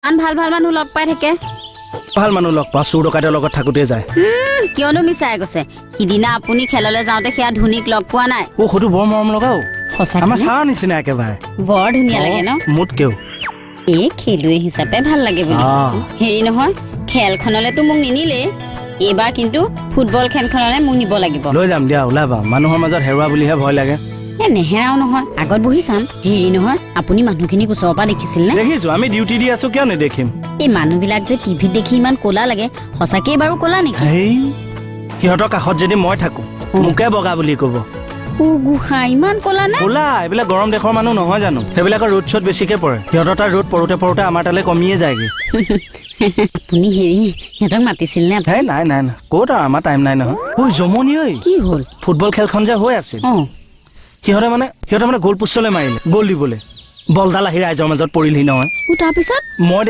আন ভাল ভাল মানুহ লগ পাই থাকে ভাল মানুহ লগ পাওঁ চুৰ ডকাইতৰ লগত থাকোঁতে যায় কিয়নো মিছাই গৈছে সিদিনা আপুনি খেললৈ যাওঁতে সেয়া ধুনীক লগ পোৱা নাই অ সৈটো বৰ মৰম লগাও আমাৰ ছাৰৰ নিচিনা একেবাৰে বৰ ধুনীয়া লাগে ন মোতকেও এই খেলুৱৈ হিচাপে ভাল লাগে বুলি হেৰি নহয় খেলখনলেতো মোক নিনিলে এইবাৰ কিন্তু ফুটবল খেলখনলৈ মোক নিব লাগিব লৈ যাম দিয়া ওলাবা মানুহৰ মাজত হেৰুৱা বুলিহে ভয় লাগে নেহেৰাও নহয় আগত বহি চাম হেৰি নহয় আপুনি মানুহখিনিক ওচৰৰ পৰা দেখিছিল নে দেখিছো আমি ডিউটি দি আছো কিয় নেদেখিম এই মানুহবিলাক যে টিভিত দেখি ইমান ক'লা লাগে সঁচাকেই বাৰু ক'লা নেকি সিহঁতৰ কাষত যদি মই থাকো মোকে বগা বুলি কব গুহা ইমান ক'লা নে ক'লা এইবিলাক গৰম দেশৰ মানুহ নহয় জানো সেইবিলাকৰ ৰ'দ চ'দ বেছিকে পৰে সিহঁতৰ তাৰ ৰ'দ পৰোতে পৰোতে আমাৰ তালৈ কমিয়ে যায়গে আপুনি হেৰি সিহঁতক মাতিছিল নে নাই নাই নাই ক'ত আৰু আমাৰ টাইম নাই নহয় ঐ জমনি ঐ কি হ'ল ফুটবল খেলখন যে হৈ আছিল সিহঁতে মানে গ'ল পোষ্টলৈ মাৰিলে গ'ল দিবলৈ বলডাল আহি ৰাইজৰ মাজত পৰিলহি নহয় তাৰপিছত মই